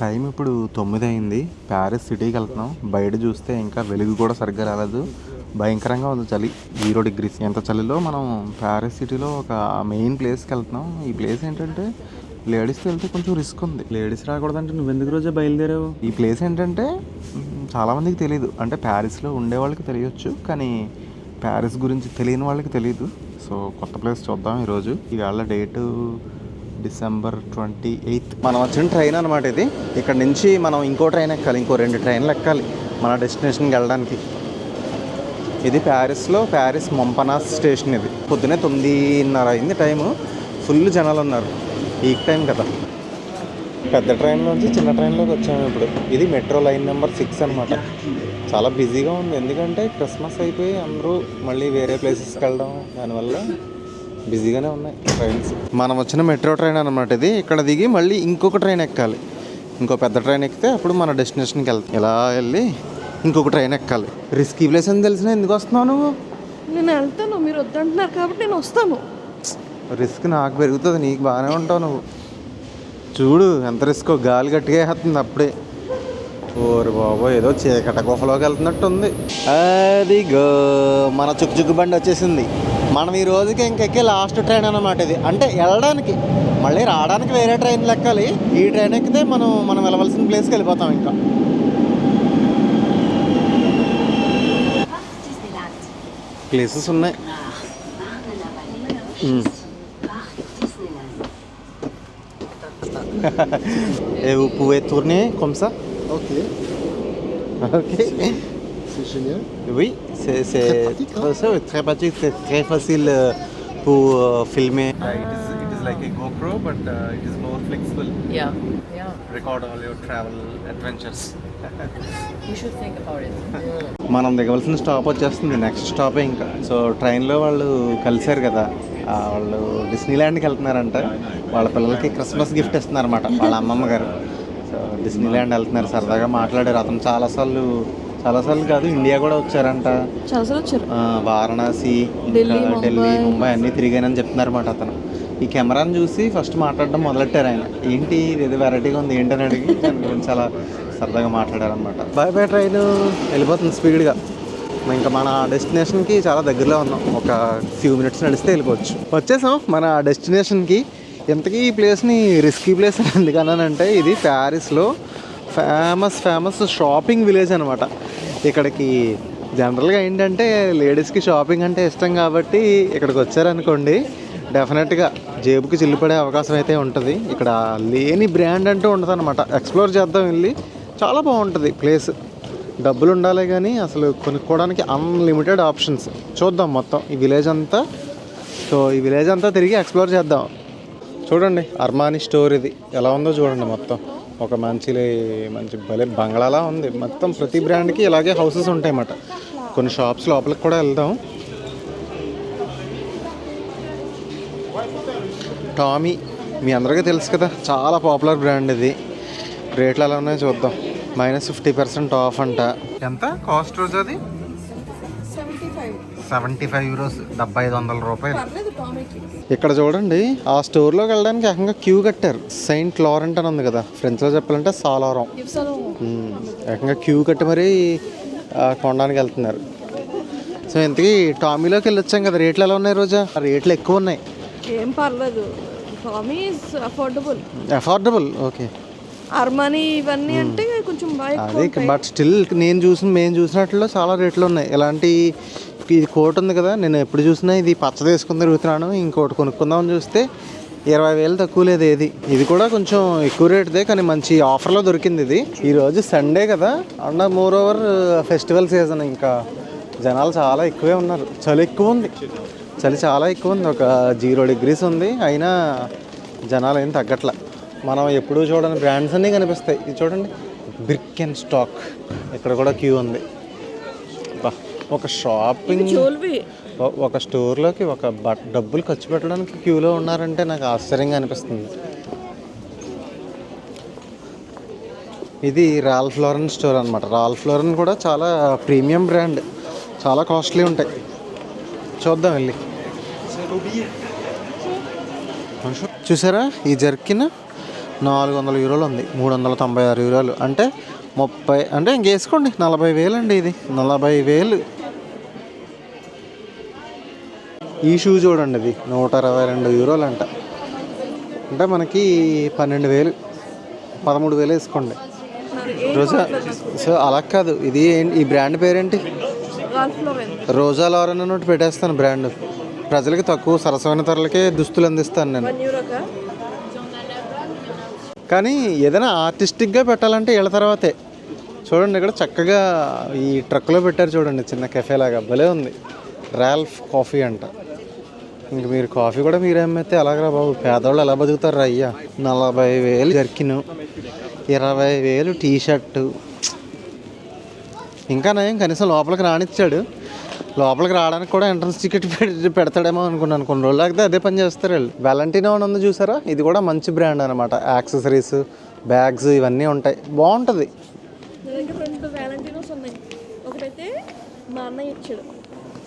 Time ఇప్పుడు 9 అయింది. Paris సిటీకి వెళ్తున్నాం. బయట చూస్తే ఇంకా వెలుగు కూడా సరిగ్గా రాలేదు. భయంకరంగా ఉంది చలి. 0 డిగ్రీస్. ఎంత చలిలో మనం ప్యారిస్ సిటీలో ఒక మెయిన్ ప్లేస్కి వెళ్తున్నాం. ఈ ప్లేస్ ఏంటంటే లేడీస్కి వెళ్తే కొంచెం రిస్క్ ఉంది. లేడీస్ రాకూడదంటే నువ్వు ఎందుకు రోజే బయలుదేరావు? ఈ ప్లేస్ ఏంటంటే చాలామందికి తెలియదు. అంటే ప్యారిస్లో ఉండే వాళ్ళకి తెలియచ్చు, కానీ ప్యారిస్ గురించి తెలియని వాళ్ళకి తెలియదు. సో కొత్త ప్లేస్ చూద్దాం ఈరోజు. ఇవాళ డేటు December 28. మనం వచ్చిన ట్రైన్ అనమాట ఇది. ఇక్కడ నుంచి మనం ఇంకో ట్రైన్ ఎక్కాలి, ఇంకో 2 ట్రైన్లు ఎక్కాలి మన డెస్టినేషన్కి వెళ్ళడానికి. ఇది ప్యారిస్ మొంపనాస్ స్టేషన్. ఇది పొద్దునే 9:30 అయింది టైము. ఫుల్ జనాలు ఉన్నారు. పీక్ టైం కదా. పెద్ద ట్రైన్లోంచి చిన్న ట్రైన్లోకి వచ్చాము ఇప్పుడు. ఇది మెట్రో లైన్ నెంబర్ 6 అనమాట. చాలా బిజీగా ఉంది, ఎందుకంటే క్రిస్మస్ అయిపోయి అందరూ మళ్ళీ వేరే ప్లేసెస్కి వెళ్ళడం, దానివల్ల బిజీగానే ఉన్నాయి ట్రైన్స్. మనం వచ్చిన మెట్రో ట్రైన్ అనమాట ఇది. ఇక్కడ దిగి మళ్ళీ ఇంకొక ట్రైన్ ఎక్కాలి. ఇంకో పెద్ద ట్రైన్ ఎక్కితే అప్పుడు మన డెస్టినేషన్కి వెళ్తాం. ఇలా వెళ్ళి ఇంకొక ట్రైన్ ఎక్కాలి. రిస్కీ ప్లేస్ అని తెలిసిన ఎందుకు వస్తున్నావు నువ్వు? నేను వెళ్తాను, మీరు వద్దంటున్నారు కాబట్టి నేను వస్తాను. రిస్క్ నాకు పెరుగుతుంది, నీకు బాగానే ఉంటావు నువ్వు. చూడు ఎంత రిస్క్, గాలి గట్టిగా వేస్తుంది అప్పుడే. ఓరు బాబో, ఏదో చీకట గుహలోకి వెళ్తున్నట్టు ఉంది. అదిగో మన చుక్చుక్కు బండి వచ్చేసింది. మనం ఈ రోజుకి ఇంకెక్కే లాస్ట్ ట్రైన్ అన్నమాట ఇది. అంటే వెళ్ళడానికి, మళ్ళీ రావడానికి వేరే ట్రైన్లు ఎక్కాలి. ఈ ట్రైన్ ఎక్కితే మనం వెళ్ళవలసిన ప్లేస్కి వెళ్ళిపోతాం. ఇంకా ప్లేసెస్ ఉన్నాయి. Vous pouvez tourner comme ça? Ok. Ok. C'est génial. Oui, c'est Très pratique, hein? très pratique, c'est très facile pour filmer. It is like a GoPro, but it is more flexible. Yeah. Record all your travel adventures. You should think about it. మనం దిగవలసిన stop వచ్చేస్తుంది, next స్టాపే ఇంకా. So ట్రైన్లో వాళ్ళు కలిశారు కదా, వాళ్ళు డిస్నీల్యాండ్కి వెళ్తున్నారంట. వాళ్ళ పిల్లలకి క్రిస్మస్ గిఫ్ట్ ఇస్తున్నారు అనమాట వాళ్ళ అమ్మమ్మ గారు. సో డిస్నీల్యాండ్ వెళ్తున్నారు. సరదాగా మాట్లాడారు. అతను చాలాసార్లు కాదు, ఇండియా కూడా వచ్చారంట. వారణాసి, ఢిల్లీ, ముంబై అన్నీ తిరిగానని చెప్తున్నారు అనమాట అతను. ఈ కెమెరాని చూసి ఫస్ట్ మాట్లాడడం మొదలెట్టారు ఆయన. ఏంటి ఇది వెరైటీగా ఉంది ఏంటని అడిగి దాని గురించి చాలా సరదాగా మాట్లాడారనమాట. బాయ్ ట్రైన్ వెళ్ళిపోతుంది స్పీడ్గా. ఇంకా మన డెస్టినేషన్కి చాలా దగ్గరలో ఉన్నాం. ఒక ఫ్యూ మినిట్స్ నడిస్తే వెళ్ళిపోవచ్చు. వచ్చేసాం మన డెస్టినేషన్కి. ఇంతకీ ఈ ప్లేస్ని రిస్కీ ప్లేస్ అని ఎందుకన్నానంటే, ఇది ప్యారిస్లో ఫేమస్ షాపింగ్ విలేజ్ అనమాట. ఇక్కడికి జనరల్గా ఏంటంటే లేడీస్కి షాపింగ్ అంటే ఇష్టం కాబట్టి ఇక్కడికి వచ్చారనుకోండి, డెఫినెట్గా జేబుకి చిల్లిపడే అవకాశం అయితే ఉంటుంది. ఇక్కడ లేని బ్రాండ్ అంటూ ఉంటుంది అనమాట. ఎక్స్ప్లోర్ చేద్దాం వెళ్ళి. చాలా బాగుంటుంది ప్లేస్. డబ్బులు ఉండాలి కానీ అసలు కొనుక్కోవడానికి అన్లిమిటెడ్ ఆప్షన్స్. చూద్దాం మొత్తం ఈ విలేజ్ అంతా. సో ఈ విలేజ్ అంతా తిరిగి ఎక్స్ప్లోర్ చేద్దాం. చూడండి అర్మానీ స్టోర్ ఇది ఎలా ఉందో చూడండి. మొత్తం ఒక మంచి భలే బంగ్లాలా ఉంది. మొత్తం ప్రతి బ్రాండ్కి ఇలాగే హౌసెస్ ఉంటాయి అన్నమాట. కొన్ని షాప్స్ లోపలికి కూడా వెళ్దాం. టామీ మీ అందరికీ తెలుసు కదా, చాలా పాపులర్ బ్రాండ్ ఇది. రేట్లు ఎలా ఉన్నాయో చూద్దాం. -50% ఆఫ్ అంట. ఎంత కాస్ట్ రోజు అది? 75 యూరోస్, 7500 రూపాయలు. ఇక్కడ చూడండి, ఆ స్టోర్లోకి వెళ్ళడానికి ఏకంగా క్యూ కట్టారు. సెయింట్ లారెంట్ అని ఉంది కదా, ఫ్రెంచ్లో చెప్పాలంటే సాలారం. ఏకంగా క్యూ కట్టి మరీ కొనడానికి వెళ్తున్నారు. సో ఇంతకీ టామీలోకి వెళ్ళి వచ్చాం కదా, రేట్లు ఎలా ఉన్నాయి రోజా? రేట్లు ఎక్కువ ఉన్నాయి. ఏం పర్లేదు, Tommy is affordable. Okay. Armani ఇవన్నీ అంటే కొంచెం అదే, బట్ స్టిల్ మేము చూసినట్లో చాలా రేట్లు ఉన్నాయి. ఇలాంటి ఇది కోట్ ఉంది కదా, నేను ఎప్పుడు చూసినా ఇది పచ్చది వేసుకుని తిరుగుతున్నాను. ఇంకోటి కొనుక్కుందామని చూస్తే 20,000 తక్కువ లేదు ఏది. ఇది కూడా కొంచెం ఎక్కువ రేటుదే, కానీ మంచి ఆఫర్లో దొరికింది ఇది. ఈరోజు సండే కదా, and more over festival season. ఇంకా జనాలు చాలా ఎక్కువే ఉన్నారు. చలి ఎక్కువ ఉంది, చలి చాలా ఎక్కువ ఉంది. ఒక 0 డిగ్రీస్ ఉంది, అయినా జనాలు ఏం తగ్గట్ల. మనం ఎప్పుడూ చూడని బ్రాండ్స్ అన్నీ కనిపిస్తాయి. ఇది చూడండి, బ్రిక్ అండ్ స్టాక్. ఇక్కడ కూడా క్యూ ఉంది. ఒక షాపింగ్, ఒక స్టోర్లోకి డబ్బులు ఖర్చు పెట్టడానికి క్యూలో ఉన్నారంటే నాకు ఆశ్చర్యంగా అనిపిస్తుంది. ఇది రాల్ఫ్ లారెన్ స్టోర్ అనమాట. రాల్ఫ్ లారెన్ కూడా చాలా ప్రీమియం బ్రాండ్, చాలా కాస్ట్లీ ఉంటాయి. చూద్దాం వెళ్ళి. చూసారా ఈ జర్కిన్ €400 ఉంది. €396 అంటే 30 అంటే ఇంకేసుకోండి 40,000 అండి. ఇది 40,000. ఈ షూ చూడండి, ఇది €122 అంట. అంటే మనకి 12,000, 13,000 వేసుకోండి రోజా. సో అలా కాదు, ఇది ఈ బ్రాండ్ పేరేంటి? Ralph Lauren. రోజా లారెన్ అన్నట్టు పెట్టేస్తాను బ్రాండ్. ప్రజలకి తక్కువ సరసమైన ధరలకే దుస్తులు అందిస్తాను నేను. €1 కానీ ఏదైనా ఆర్టిస్టిక్గా పెట్టాలంటే ఏళ్ళ తర్వాతే. చూడండి ఇక్కడ చక్కగా ఈ ట్రక్లో పెట్టారు చూడండి, చిన్న కెఫే లాగా భలే ఉంది. రాల్ఫ్ కాఫీ అంట. ఇంక మీరు కాఫీ కూడా మీరే అమ్మితే ఎలాగరా బాబు, పేదవాళ్ళు ఎలా బతుకుతారు అయ్యా. 40,000 జర్కిను, 20,000 టీ షర్టు. ఇంకా నయం కనీసం లోపలికి రానిచ్చాడు. లోపలికి రావడానికి కూడా ఎంట్రన్స్ టికెట్ పెడతాడేమో అనుకున్నాను. కొన్ని రోజులు అయితే అదే పని చేస్తారు వీళ్ళు. వాలంటీనో అని ఉంది చూసారా, ఇది కూడా మంచి బ్రాండ్ అనమాట. యాక్సెసరీస్, బ్యాగ్స్ ఇవన్నీ ఉంటాయి, బాగుంటుంది. నా దగ్గర 2 వాలంటీనోస్ ఉన్నాయి. ఒకటైతే మా అన్నయ్య ఇచ్చాడు,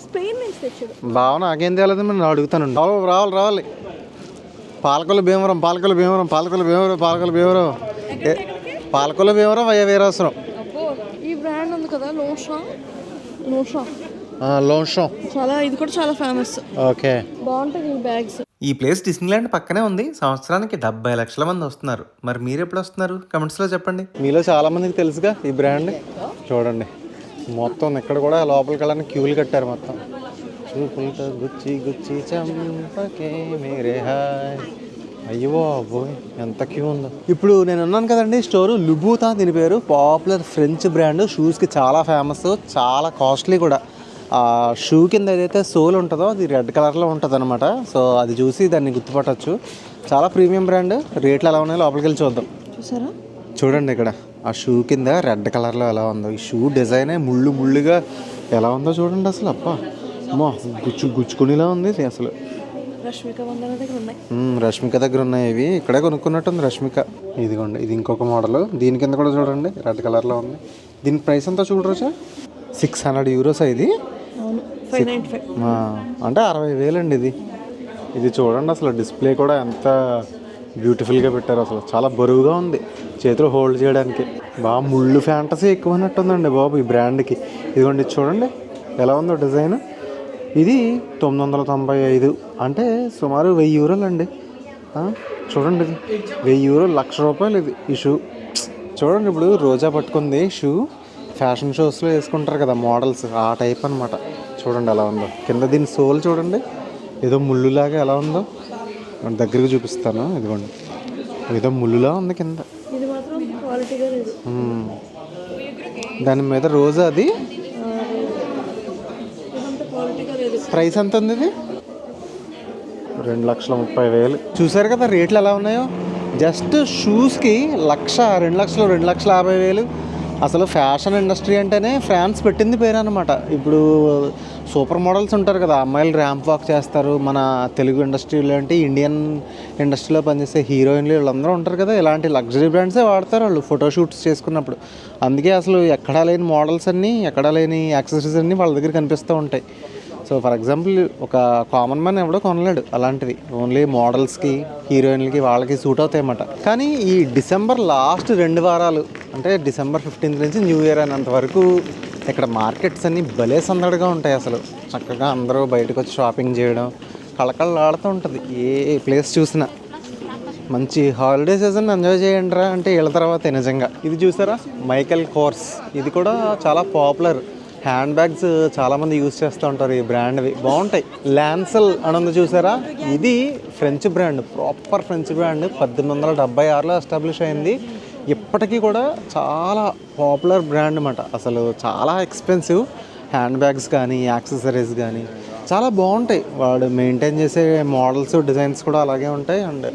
స్పెయిన్ నుంచి తెచ్చాడు. బావ నాకేం తెలియదు, నేను అడుగుతాను. రావాలి. పాలకొల్లు భీమవరం, పాలకొల్లు భీమవరం వీరాసనం. అబ్బో, ఈ బ్రాండ్ ఉంది కదా, లోషా. చాలా, ఇది కూడా చాలా ఫేమస్. ఓకే, బాగుంటుంది ఈ బ్యాగ్స్. ఈ ప్లేస్ డిస్నీల్యాండ్ పక్కనే ఉంది. సంవత్సరానికి 70 లక్షల మంది వస్తున్నారు. మరి మీరు ఎప్పుడు వస్తున్నారు కమెంట్స్లో చెప్పండి. మీలో చాలా మందికి తెలుసుగా ఈ బ్రాండ్. చూడండి మొత్తం ఇక్కడ కూడా లోపలికి వెళ్ళడానికి క్యూలు కట్టారు మొత్తం. చూపులతో గుచ్చి చంపకే మేరే హాయ్. అయ్యో అబ్బోయ్ ఎంత క్యూ ఉందో. ఇప్పుడు నేను ఉన్నాను కదండి స్టోరు, లుబూతా దీని పేరు. పాపులర్ ఫ్రెంచ్ బ్రాండ్, షూస్కి చాలా ఫేమస్, చాలా కాస్ట్లీ కూడా. ఆ షూ కింద ఏదైతే సోల్ ఉంటుందో అది రెడ్ కలర్లో ఉంటుంది అనమాట. సో అది చూసి దాన్ని గుర్తుపట్టచ్చు. చాలా ప్రీమియం బ్రాండ్. రేట్లు ఎలా ఉన్నాయో లోపలికి వెళ్ళి చూద్దాం. చూసారా, చూడండి ఇక్కడ ఆ షూ కింద రెడ్ కలర్లో ఎలా ఉందో. ఈ షూ డిజైనే ముళ్ళుగా ఎలా ఉందో చూడండి. అసలు అబ్బా అమ్మా, గుచ్చుకునేలా ఉంది అసలు. రష్మిక దగ్గర ఉన్నాయి ఇవి. ఇక్కడే కొనుక్కున్నట్టుంది రష్మిక. ఇదిగోండి, ఇది ఇంకొక మోడల్. దీని కింద కూడా చూడండి రెడ్ కలర్లో ఉంది. దీని ప్రైస్ అంతా చూడరొచ్చా, €600 ఇది. అంటే 60,000 అండి ఇది. ఇది చూడండి అసలు డిస్ప్లే కూడా ఎంత బ్యూటిఫుల్గా పెట్టారు. అసలు చాలా బరువుగా ఉంది చేతిలో హోల్డ్ చేయడానికి. బాగా ముళ్ళు ఫ్యాంటసీ ఎక్కువ అన్నట్టుందండి బాబు ఈ బ్రాండ్కి. ఇదిగోండి చూడండి ఎలా ఉందో డిజైన్. ఇది 995, అంటే సుమారు €1,000 అండి. చూడండి ఇది €1,000, ₹1,00,000 ఇది ఈ షూ. చూడండి ఇప్పుడు రోజా పట్టుకుంది షూ. ఫ్యాషన్ షోస్లో వేసుకుంటారు కదా మోడల్స్, ఆ టైప్ అనమాట. చూడండి ఎలా ఉందో. కింద దీని సోల్ చూడండి ఏదో ముళ్ళులాగా ఎలా ఉందో. దగ్గరికి చూపిస్తాను. ఇదిగోండి ఏదో ముళ్ళులా ఉంది కింద. ఇది మాత్రం క్వాలిటీగా లేదు. దాని మీద రోజా అది. ప్రైస్ ఎంత ఉంది ఇది? 2,30,000. చూసారు కదా రేట్లు ఎలా ఉన్నాయో. జస్ట్ షూస్కి 1,00,000, 2,00,000, 2,50,000. అసలు ఫ్యాషన్ ఇండస్ట్రీ అంటేనే ఫ్రాన్స్ పెట్టింది పేరు అనమాట. ఇప్పుడు సూపర్ మోడల్స్ ఉంటారు కదా, అమ్మాయిలు ర్యాంప్ వాక్ చేస్తారు. మన తెలుగు ఇండస్ట్రీలో అంటే ఇండియన్ ఇండస్ట్రీలో పనిచేసే హీరోయిన్లు వీళ్ళందరూ ఉంటారు కదా, ఇలాంటి లగ్జరీ బ్రాండ్సే వాడతారు వాళ్ళు ఫోటోషూట్స్ చేసుకున్నప్పుడు. అందుకే అసలు ఎక్కడా లేని మోడల్స్ అన్నీ, ఎక్కడా లేని యాక్సెసరీస్ అన్నీ వాళ్ళ దగ్గర కనిపిస్తూ ఉంటాయి. సో ఫర్ ఎగ్జాంపుల్ ఒక కామన్ మ్యాన్ ఎవడో కొనలేడు అలాంటివి. ఓన్లీ మోడల్స్కి, హీరోయిన్లకి, వాళ్ళకి సూట్ అవుతాయి అన్నమాట. కానీ ఈ డిసెంబర్ లాస్ట్ 2 వారాలు, అంటే డిసెంబర్ 15th నుంచి న్యూ ఇయర్ అనేంత వరకు ఇక్కడ మార్కెట్స్ అన్నీ భలే సందడిగా ఉంటాయి. అసలు చక్కగా అందరూ బయటకు వచ్చి షాపింగ్ చేయడం కళకళలాడుతూ ఉంటుంది. ఏ ప్లేస్ చూసినా మంచి హాలిడే సీజన్ ఎంజాయ్ చేయండి రా అంటే వీళ్ళ తర్వాతే నిజంగా. ఇది చూసారా మైకెల్ కోర్స్, ఇది కూడా చాలా పాపులర్. హ్యాండ్ బ్యాగ్స్ చాలామంది యూజ్ చేస్తూ ఉంటారు ఈ బ్రాండ్వి, బాగుంటాయి. ల్యాన్సెల్ అని ఉంది చూసారా, ఇది French brand, proper French brand. 1876లో ఎస్టాబ్లిష్ అయింది. ఇప్పటికీ కూడా చాలా పాపులర్ బ్రాండ్ అన్నమాట. అసలు చాలా ఎక్స్పెన్సివ్. హ్యాండ్ బ్యాగ్స్ కానీ, యాక్సెసరీస్ కానీ చాలా బాగుంటాయి. వాడు మెయింటైన్ చేసే మోడల్స్, డిజైన్స్ కూడా అలాగే ఉంటాయి. అండ్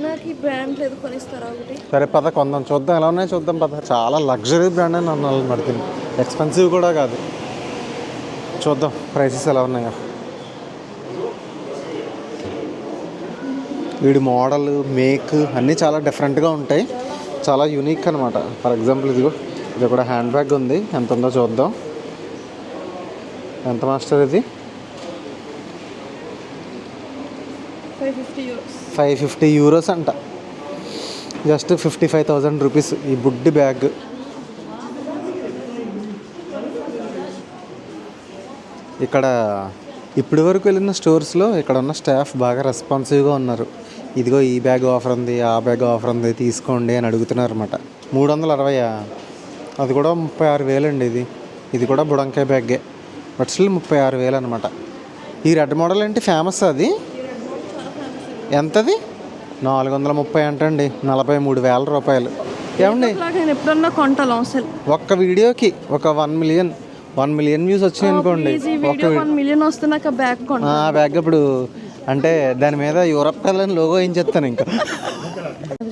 సరే పద కొందాం, చూద్దాం ఎలా ఉన్నాయో చూద్దాం పద. చాలా లగ్జరీ బ్రాండ్ అని అన్నాను మరి, ఎక్స్పెన్సివ్ కూడా కాదు. చూద్దాం ప్రైసెస్ ఎలా ఉన్నాయో. వీడి మోడల్, మేక్ అన్నీ చాలా డిఫరెంట్గా ఉంటాయి, చాలా యూనిక్ అనమాట. ఫర్ ఎగ్జాంపుల్ ఇదిగో, ఇది కూడా హ్యాండ్ బ్యాగ్ ఉంది. ఎంత ఉందో చూద్దాం. ఎంత మాస్టర్ ఇది? €550 అంట. జస్ట్ 55,000 రూపీస్ ఈ బుడ్డి బ్యాగ్. ఇక్కడ ఇప్పటి వరకు వెళ్ళిన స్టోర్స్లో ఇక్కడ ఉన్న స్టాఫ్ బాగా రెస్పాన్సివ్గా ఉన్నారు. ఇదిగో ఈ బ్యాగ్ ఆఫర్ ఉంది, ఆ బ్యాగ్ ఆఫర్ ఉంది, తీసుకోండి అని అడుగుతున్నారు అనమాట. 360, అది కూడా 36,000 అండి. ఇది కూడా బుడంకాయ బ్యాగే, బట్ స్టిల్ 36,000 అనమాట. ఈ రెడ్ మోడల్ ఏంటి ఫేమస్? అది ఎంతది? 430 అంటండి, 43,000 రూపాయలు. ఏమండి నేను ఎప్పుడన్నా కొంటాను అసలు. ఒక్క వీడియోకి ఒక 1 మిలియన్ వ్యూస్ వచ్చినాయి అనుకోండి. ఒక్క 1 మిలియన్ వస్తే నాకు బ్యాగ్ కొంటా. ఆ బ్యాగ్ ఇప్పుడు అంటే దాని మీద యూరప్ కలర్ లోగో ఏం చెప్తాను ఇంకా.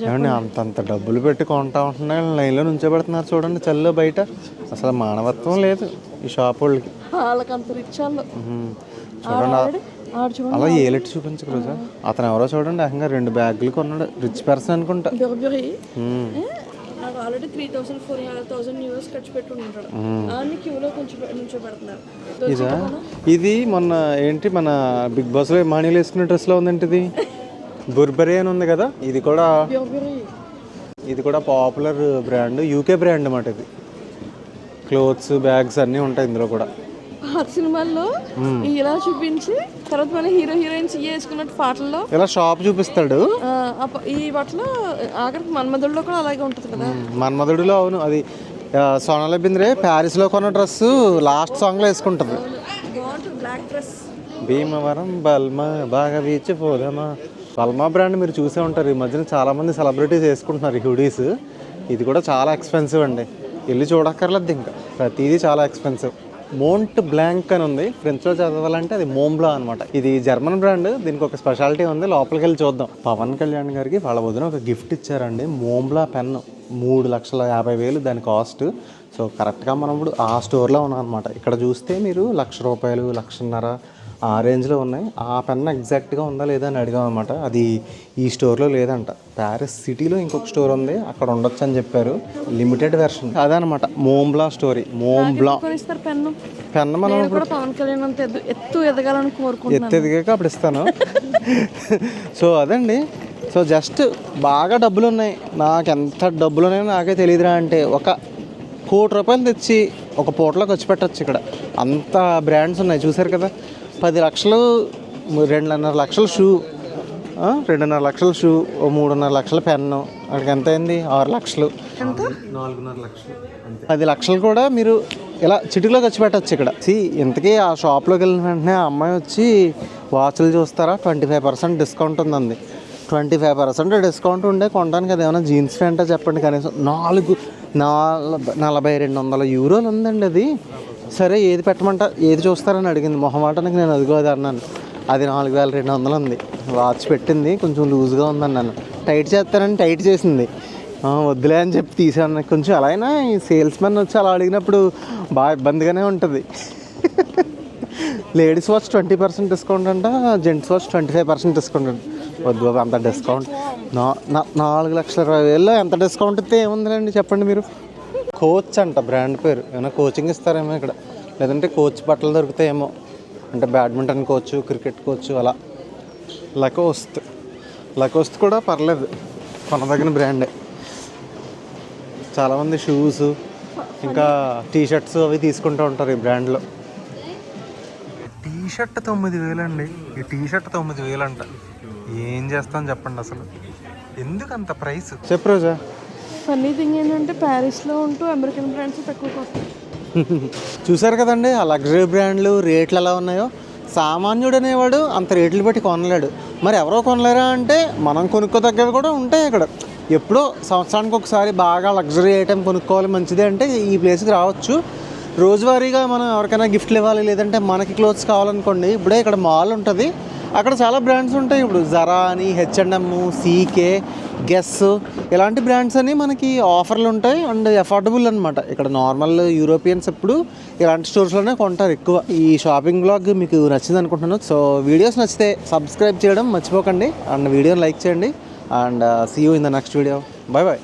ఏమండి అంతంత డబ్బులు పెట్టి కొంటా ఉంటున్నా, లైన్లో నుంచోబెడుతున్నారు చూడండి చల్లో బయట. అసలు మానవత్వం లేదు ఈ షాప్ వాళ్ళకి. వాళ్ళకంత రిచ్ వాళ్ళు. చూడండి అలా ఏలెట్టి చూపించకు రోజా. అతను ఎవరో చూడండి ఏకంగా 2 బ్యాగులు కొన్నాడు. రిచ్ పర్సన్ అనుకుంటా. ఆల్రెడీ 3,000-4,000 యూఎస్ ఖర్చు పెట్టి ఉంటాడు. అన్ని క్యూలో కొంచెం పెడుతున్నారు. ఇది మొన్న ఏంటి మన బిగ్ బాస్ లో మాణిలు వేసుకునే డ్రెస్ లో ఉందంటే ఇది బుర్బరీ అని ఉంది కదా. ఇది కూడా పాపులర్ బ్రాండ్, యూకే బ్రాండ్ అన్నమాట. ఇది క్లోత్స్, బ్యాగ్స్ అన్నీ ఉంటాయి ఇందులో కూడా. సినిమాల్లో ఇలా చూపించి తర్వాత మళ్ళీ హీరోయిన్స్ వేసుకున్నట్టు పాటల్లో ఇలా షాప్ చూపిస్తాడు. ఈ బట్టలు ఆఖరికి మన్మధుడిలో కూడా అలాగే ఉంటుంది కదా. మన్మధుడిలో అవును, అది సోనాలి బింద్రే ప్యారిస్ లో కొన్న డ్రెస్ లాస్ట్ సాంగ్ లో వేసుకుంటది. Black dress. భీమవరం బల్మా బాగా బీచ్ పోదామా. బల్మా బ్రాండ్ మీరు చూసే ఉంటారు. ఈ మధ్యన చాలా మంది సెలబ్రిటీస్ వేసుకుంటున్నారు ఈ హుడీస్. ఇది కూడా చాలా ఎక్స్పెన్సివ్ అండి, వెళ్ళి చూడక్కర్లేదు ఇంకా. ప్రతిదీ చాలా ఎక్స్పెన్సివ్. మోంట్ బ్లాంక్ అని ఉంది, ఫ్రెంచ్లో చదవాలంటే అది మోంబ్లా అనమాట. ఇది జర్మన్ బ్రాండ్. దీనికి ఒక స్పెషాలిటీ ఉంది, లోపలికి వెళ్ళి చూద్దాం. పవన్ కళ్యాణ్ గారికి వాళ్ళ వదిన ఒక గిఫ్ట్ ఇచ్చారండి, మోంబ్లా పెన్ను. 3,50,000 దాని కాస్ట్. సో కరెక్ట్గా మనం ఇప్పుడు ఆ స్టోర్లో ఉన్నాం అనమాట. ఇక్కడ చూస్తే మీరు ₹1,00,000, ₹1,50,000 ఆ రేంజ్లో ఉన్నాయి. ఆ పెన్ ఎగ్జాక్ట్గా ఉందా లేదా అని అడిగాం అనమాట. అది ఈ స్టోర్లో లేదంట. ప్యారిస్ సిటీలో ఇంకొక స్టోర్ ఉంది, అక్కడ ఉండొచ్చు అని చెప్పారు. లిమిటెడ్ వెర్షన్ అదనమాట మోంబ్లా స్టోరీ. మోంబ్లా పెన్ మనం పవన్ కళ్యాణ్ అంత ఎత్తు ఎదగాలని కోరుకుంటున్నాను. ఎత్తు ఎదిగాక అప్పుడు ఇస్తాను. సో అదండి. సో జస్ట్ బాగా డబ్బులు ఉన్నాయి. నాకు ఎంత డబ్బులు ఉన్నాయో నాకే తెలియదురా. అంటే ఒక ₹1,00,00,000 తెచ్చి ఒక పూటలోకి వచ్చి పెట్టచ్చు ఇక్కడ. అంత బ్రాండ్స్ ఉన్నాయి చూసారు కదా. 10 లక్షలు, 2.5 లక్షల షూ, 2.5 లక్షల షూ, 3.5 లక్షల పెన్ను, అక్కడికి ఎంత అయింది? 6 లక్షలు, 4.5 లక్షలు, 10 లక్షలు కూడా మీరు ఇలా చిటికలోకి వచ్చి పెట్టచ్చు ఇక్కడ. ఇంతకీ ఆ షాప్లోకి వెళ్ళిన వెంటనే ఆ అమ్మాయి వచ్చి వాచ్లు చూస్తారా 25% డిస్కౌంట్ ఉందండి. 25% డిస్కౌంట్ ఉండే కొనడానికి అది ఏమైనా జీన్స్ ప్యాంటా చెప్పండి. కనీసం 4,200 యూరోలు ఉందండి అది. సరే ఏది పెట్టమంట, ఏది చూస్తారని అడిగింది. మొహమాటానికి నేను అదిగో అది అన్నాను. అది 4,200 ఉంది. వాచ్ పెట్టింది, కొంచెం లూజ్గా ఉందన్నాను. టైట్ చేస్తానని టైట్ చేసింది. వద్దులే అని చెప్పి తీసాను. కొంచెం అలా అయినా ఈ సేల్స్ మెన్ వచ్చి అలా అడిగినప్పుడు బాగా ఇబ్బందిగానే ఉంటుంది. లేడీస్ వాచ్ 20% డిస్కౌంట్ అంట, జెంట్స్ వాచ్ 25% డిస్కౌంట్ అంట. వద్దు బాబు అంత డిస్కౌంట్. 4,20,000 ఎంత డిస్కౌంట్ ఇస్తే ఏముందండి చెప్పండి మీరు. కోచ్ అంట బ్రాండ్ పేరు. ఏమైనా కోచింగ్ ఇస్తారేమో ఇక్కడ, లేదంటే కోచ్ బట్టలు దొరుకుతాయేమో. అంటే బ్యాడ్మింటన్ కోచ్, క్రికెట్ కోచ్ అలా. లకోస్ట్ కూడా పర్లేదు, కొనదగిన బ్రాండే. చాలామంది షూస్ ఇంకా టీషర్ట్స్ అవి తీసుకుంటూ ఉంటారు ఈ బ్రాండ్లో. టీషర్ట్ 9,000 అండి. ఈ టీషర్ట్ 9,000 అంట. ఏం చేస్తాం చెప్పండి అసలు, ఎందుకు అంత ప్రైస్? చెప్పు రోజా. ఫన్నీ థింగ్ ఏంటంటే ప్యారిస్లో ఉంటూ అమెరికన్ బ్రాండ్స్ తక్కువకి వస్తాయి. చూసారు కదండి ఆ లగ్జరీ బ్రాండ్లు రేట్లు ఎలా ఉన్నాయో. సామాన్యుడు అనేవాడు అంత రేట్లు పెట్టి కొనలేడు. మరి ఎవరో కొనలేరా అంటే మనం కొనుక్కోదగ్గవి కూడా ఉంటాయి ఇక్కడ. ఎప్పుడో సంవత్సరానికి ఒకసారి బాగా లగ్జరీ ఐటెం కొనుక్కోవాలి మంచిది అంటే ఈ ప్లేస్కి రావచ్చు. రోజువారీగా మనం ఎవరికైనా గిఫ్ట్లు ఇవ్వాలి, లేదంటే మనకి క్లోత్స్ కావాలనుకోండి, ఇప్పుడే ఇక్కడ మాల్ ఉంటుంది, అక్కడ చాలా బ్రాండ్స్ ఉంటాయి. ఇప్పుడు జరా అని, H&M, CK, గెస్ ఇలాంటి బ్రాండ్స్ అని మనకి ఆఫర్లు ఉంటాయి. అండ్ అఫోర్డబుల్ అనమాట. ఇక్కడ నార్మల్ యూరోపియన్స్ ఎప్పుడు ఇలాంటి స్టోర్స్లోనే కొంటారు ఎక్కువ. ఈ షాపింగ్ బ్లాగ్ మీకు నచ్చింది అనుకుంటున్నాను. సో వీడియోస్ నచ్చితే సబ్స్క్రైబ్ చేయడం మర్చిపోకండి, అండ్ వీడియోని లైక్ చేయండి. And see you in the next video. Bye bye.